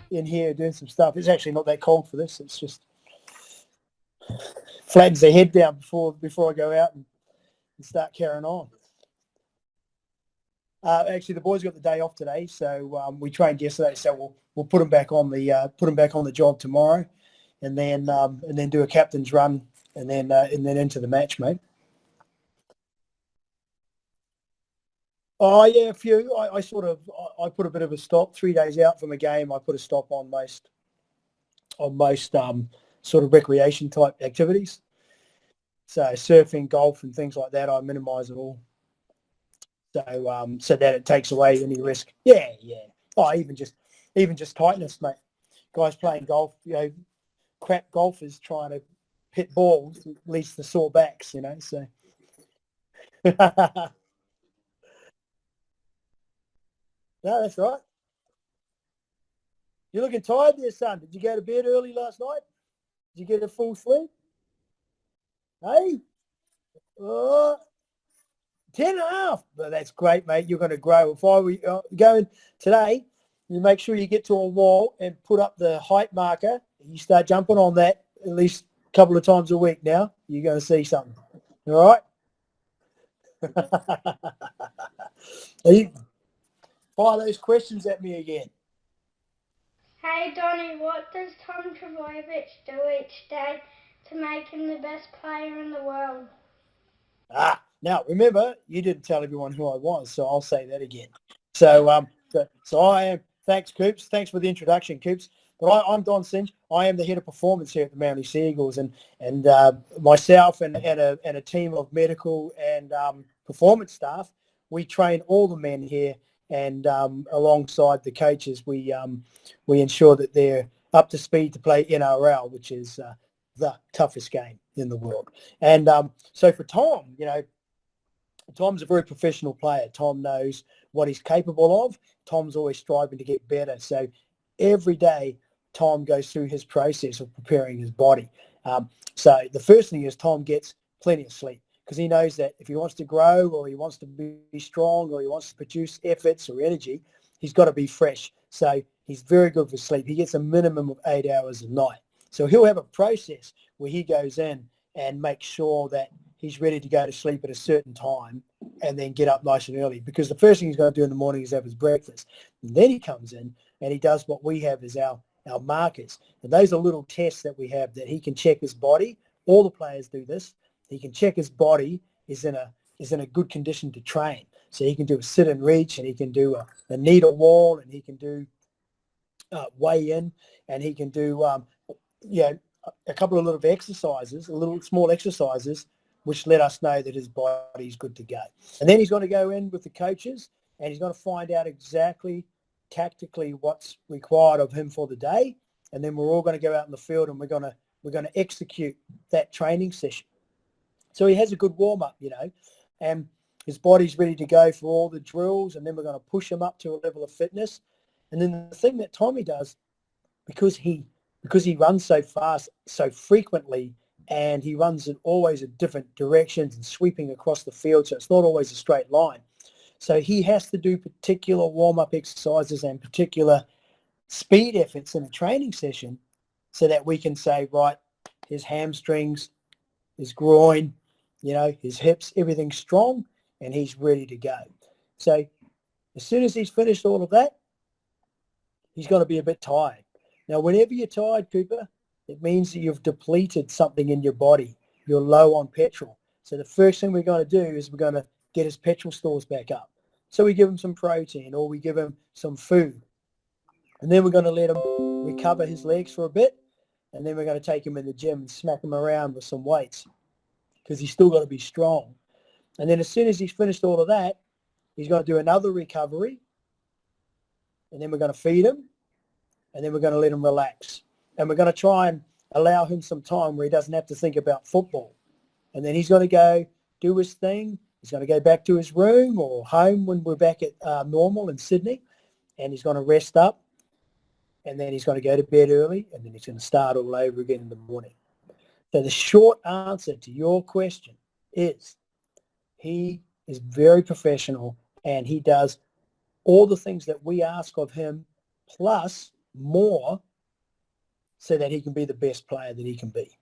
In here doing some stuff. It's actually not that cold for this. It's just flattens their head down before I go out and start carrying on. Actually, the boys got the day off today, so we trained yesterday. So we'll put them back on the job tomorrow, and then do a captain's run, and then into the match, mate. Oh yeah, a few. I put a bit of a stop. 3 days out from a game, I put a stop on most sort of recreation type activities. So surfing, golf, and things like that, I minimise it all. So that it takes away any risk. Yeah. Oh, even just tightness, mate. Guys playing golf, crap golfers trying to hit balls leads to sore backs, So. No, that's right. You're looking tired there, son. Did you go to bed early last night? Did you get a full sleep? Hey? 10.5. Well, that's great, mate. You're going to grow. If I were going today, you make sure you get to a wall and put up the height marker. You start jumping on that at least a couple of times a week now. You're going to see something. All right? Fire those questions at me again. Hey Donny, what does Trbojevic do each day to make him the best player in the world? Now remember, you didn't tell everyone who I was, so I'll say that again. So I am. Thanks, Coops. Thanks for the introduction, Coops. But I'm Don Singe. I am the head of performance here at the Manly Seagulls, and myself and a team of medical and performance staff, we train all the men here. And alongside the coaches, we ensure that they're up to speed to play NRL, which is the toughest game in the world. And so for Tom, Tom's a very professional player. Tom knows what he's capable of. Tom's always striving to get better. So every day, Tom goes through his process of preparing his body. So the first thing is Tom gets plenty of sleep, because he knows that if he wants to grow or he wants to be strong or he wants to produce efforts or energy, he's got to be fresh. So he's very good for sleep. He gets a minimum of 8 hours a night. So he'll have a process where he goes in and makes sure that he's ready to go to sleep at a certain time and then get up nice and early, because the first thing he's going to do in the morning is have his breakfast. And then he comes in and he does what we have as our markers. And those are little tests that we have that he can check his body. All the players do this. He can check his body is in a good condition to train. So he can do a sit and reach, and he can do a needle wall, and he can do weigh in, and he can do a couple of little exercises, small exercises, which let us know that his body's good to go. And then he's going to go in with the coaches, and he's going to find out exactly tactically what's required of him for the day. And then we're all going to go out in the field, and we're going to execute that training session. So he has a good warm-up, and his body's ready to go for all the drills, and then we're going to push him up to a level of fitness. And then the thing that Tommy does, because he runs so fast, so frequently, and he runs in always in different directions and sweeping across the field, so it's not always a straight line. So he has to do particular warm-up exercises and particular speed efforts in a training session so that we can say, right, his hamstrings, his groin, his hips, everything's strong, and he's ready to go. So as soon as he's finished all of that, he's going to be a bit tired. Now, whenever you're tired, Cooper, it means that you've depleted something in your body. You're low on petrol. So the first thing we're going to do is we're going to get his petrol stores back up. So we give him some protein, or we give him some food. And then we're going to let him recover his legs for a bit. And then we're going to take him in the gym and smack him around with some weights, because he's still got to be strong. And then as soon as he's finished all of that, he's going to do another recovery. And then we're going to feed him. And then we're going to let him relax. And we're going to try and allow him some time where he doesn't have to think about football. And then he's going to go do his thing. He's going to go back to his room or home when we're back at normal in Sydney, and he's going to rest up, and then he's going to go to bed early, and then he's going to start all over again in the morning. So the short answer to your question is he is very professional, and he does all the things that we ask of him plus more so that he can be the best player that he can be.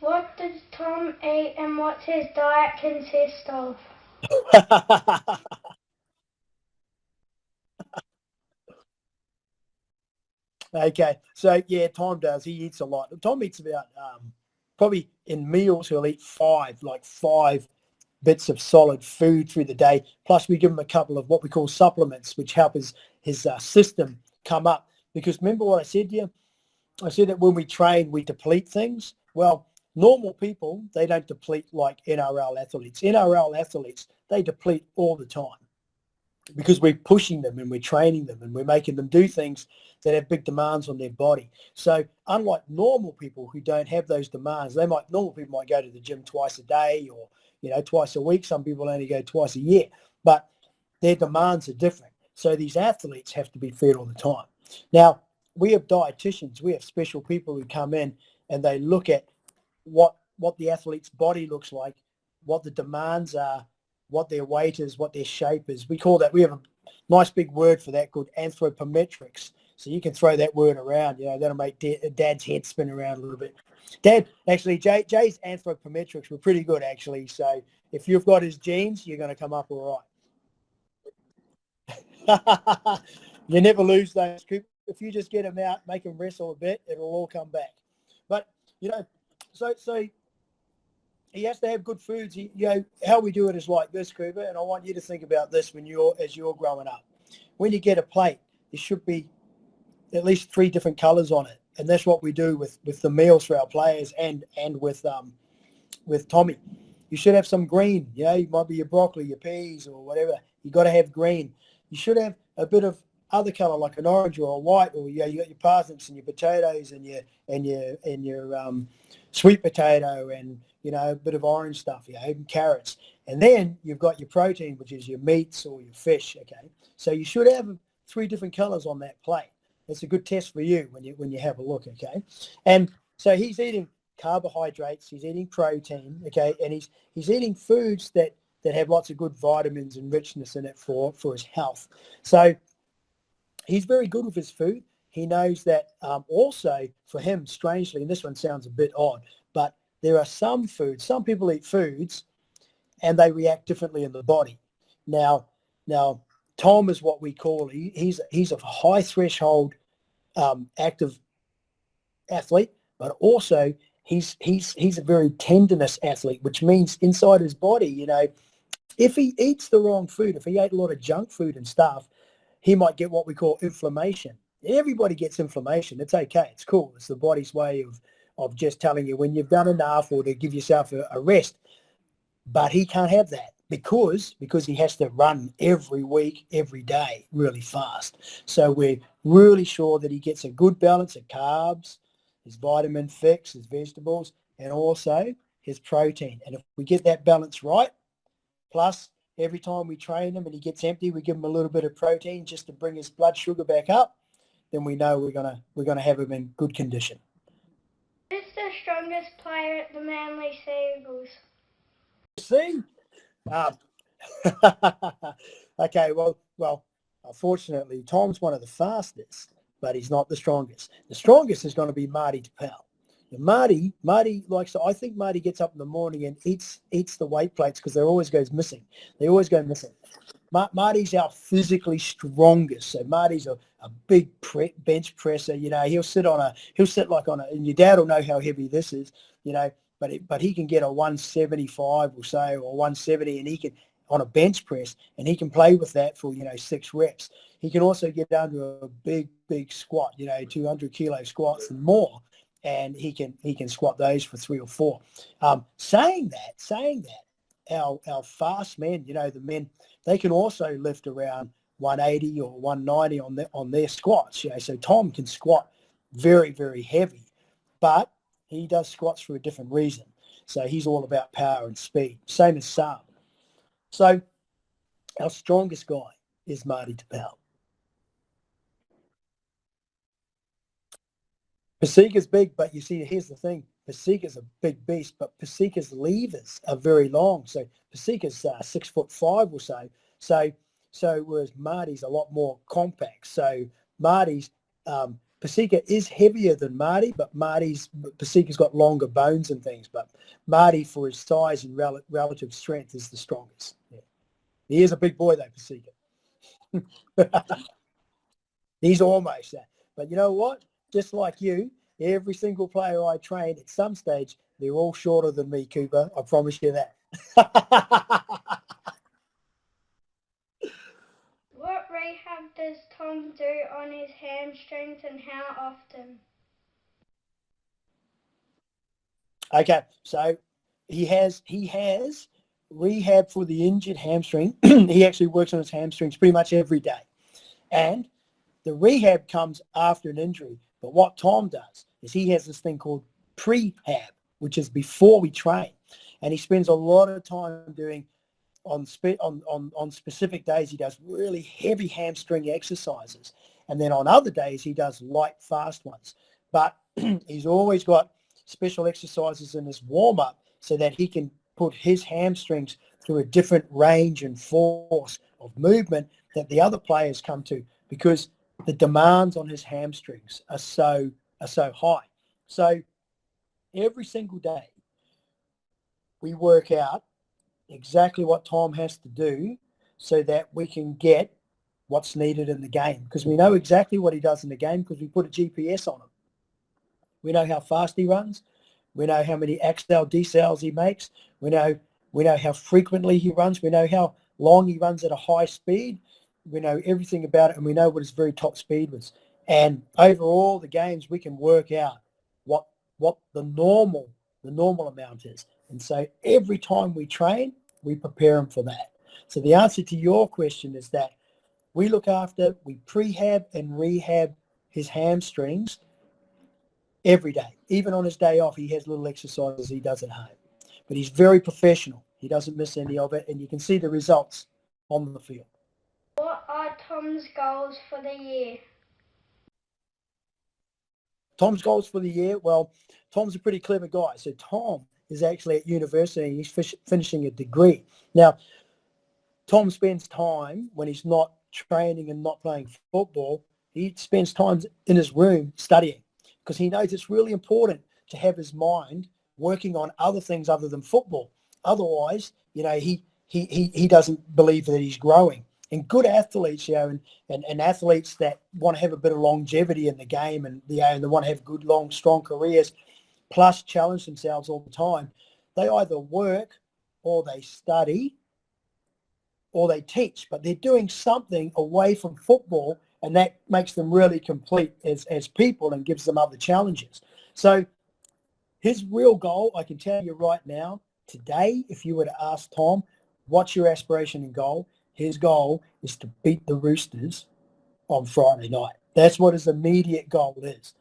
What does Tom eat and what's his diet consist of? Okay, so yeah, Tom does. He eats a lot. Tom eats about probably in meals he'll eat five bits of solid food through the day. Plus we give him a couple of what we call supplements, which help his system come up. Because remember what I said to you? I said that when we train, we deplete things. Well, normal people, they don't deplete like NRL athletes. NRL athletes, they deplete all the time because we're pushing them and we're training them and we're making them do things that have big demands on their body. So unlike normal people who don't have those demands, normal people might go to the gym twice a day or, twice a week. Some people only go twice a year, but their demands are different. So these athletes have to be fed all the time. Now, we have dietitians, we have special people who come in and they look at what the athlete's body looks like, what the demands are, what their weight is, what their shape is. We have a nice big word for that called anthropometrics. So you can throw that word around, that'll make Dad's head spin around a little bit. Dad, actually, Jay's anthropometrics were pretty good, actually. So if you've got his genes, you're going to come up all right. You never lose those, Coop. If you just get him out, make him wrestle a bit, it'll all come back. But, so he has to have good foods. How we do it is like this, Cooper, and I want you to think about this as you're growing up. When you get a plate, there should be at least 3 different colours on it, and that's what we do with the meals for our players and with Tommy. You should have some green. It might be your broccoli, your peas, or whatever. You got to have green. You should have a bit of other colour like an orange or a white, or you got your parsnips and your potatoes and your sweet potato and a bit of orange stuff, and carrots. And then you've got your protein, which is your meats or your fish. Okay, so you should have 3 different colours on that plate. It's a good test for you when you have a look. Okay, and so he's eating carbohydrates, he's eating protein. Okay, and he's eating foods that have lots of good vitamins and richness in it for his health. So he's very good with his food. He knows that also for him, strangely, and this one sounds a bit odd, but there are some people eat foods and they react differently in the body. Now, Tom is what we call, he's a high threshold active athlete, but also he's a very tendinous athlete, which means inside his body, if he eats the wrong food, if he ate a lot of junk food and stuff, he might get what we call inflammation. Everybody gets inflammation. It's okay. It's cool. It's the body's way of just telling you when you've done enough or to give yourself a rest. But he can't have that because he has to run every week, every day, really fast. So we're really sure that he gets a good balance of carbs, his vitamin fix, his vegetables, and also his protein. And if we get that balance right, plus every time we train him and he gets empty, we give him a little bit of protein just to bring his blood sugar back up, then we know we're gonna have him in good condition. Who's the strongest player at the Manly Seagulls? See? Okay, well, unfortunately, Tom's one of the fastest, but he's not the strongest. The strongest is going to be Marty Tapel. Marty likes to, I think Marty gets up in the morning and eats the weight plates because they always go missing. Marty's our physically strongest. So Marty's a big bench presser. He'll sit like on a, and your dad will know how heavy this is, but he can get a 175 or so, or 170, and he can, on a bench press, and he can play with that for, 6 reps. He can also get down to a big squat, 200 kilo squats and more. And he can squat those for 3 or 4. Saying that, our fast men, the men, they can also lift around 180 or 190 on their squats. So Tom can squat very, very heavy, but he does squats for a different reason. So he's all about power and speed. Same as Saab. So our strongest guy is Marty Tapau. Pasika's big, but you see, here's the thing. Pasika's a big beast, but Pasika's levers are very long. So Pasika's 6'5" or so. So whereas Marty's a lot more compact. So Marty's Pasika is heavier than Marty, but Pasika's got longer bones and things. But Marty, for his size and relative strength, is the strongest. Yeah. He is a big boy, though, Pasika. He's almost that. But you know what? Just like you, every single player I train at some stage, they're all shorter than me, Cooper. I promise you that. What rehab does Tom do on his hamstrings and how often? Okay, so he has rehab for the injured hamstring. He actually works on his hamstrings pretty much every day. And the rehab comes after an injury. But what Tom does is he has this thing called prehab, which is before we train. And he spends a lot of time doing on specific days, he does really heavy hamstring exercises. And then on other days, he does light, fast ones. But he's always got special exercises in his warm-up so that he can put his hamstrings through a different range and force of movement that the other players come to, because the demands on his hamstrings are so high. So every single day we work out exactly what Tom has to do so that we can get what's needed in the game, because we know exactly what he does in the game because we put a GPS on him. We know how fast he runs. We know how many accel decels he makes. We know how frequently he runs. We know how long he runs at a high speed. We know everything about it, and we know what his very top speed was. And over all the games, we can work out what the normal amount is. And so every time we train, we prepare him for that. So the answer to your question is that we prehab and rehab his hamstrings every day. Even on his day off, he has little exercises he does at home. But he's very professional. He doesn't miss any of it, and you can see the results on the field. What are Tom's goals for the year? Tom's goals for the year? Well, Tom's a pretty clever guy. So Tom is actually at university and he's finishing a degree. Now, Tom spends time when he's not training and not playing football, he spends time in his room studying, because he knows it's really important to have his mind working on other things other than football. Otherwise, he doesn't believe that he's growing. And good athletes, and athletes that want to have a bit of longevity in the game and they want to have good, long, strong careers, plus challenge themselves all the time, they either work or they study or they teach, but they're doing something away from football, and that makes them really complete as people and gives them other challenges. So his real goal, I can tell you right now, today, if you were to ask Tom, what's your aspiration and goal? His goal is to beat the Roosters on Friday night. That's what his immediate goal is.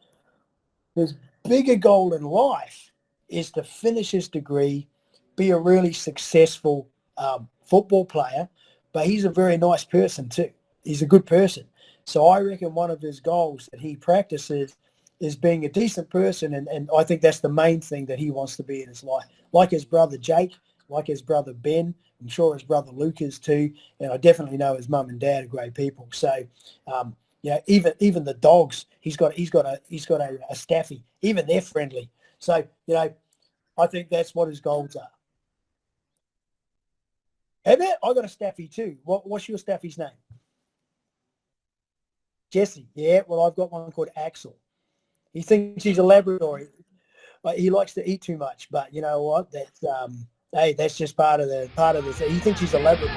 His bigger goal in life is to finish his degree, be a really successful football player, but he's a very nice person too. He's a good person. So I reckon one of his goals that he practices is being a decent person, and I think that's the main thing that he wants to be in his life. Like his brother Jake, like his brother Ben, I'm sure his brother Luke is too, and I definitely know his mum and dad are great people. So, even the dogs, he's got a staffy. Even they're friendly. So, I think that's what his goals are. Have you? I got a staffy too. What's your staffy's name? Jesse. Yeah. Well, I've got one called Axel. He thinks he's a Labrador. He likes to eat too much, but you know what? That's just part of the. He thinks he's a Labrador.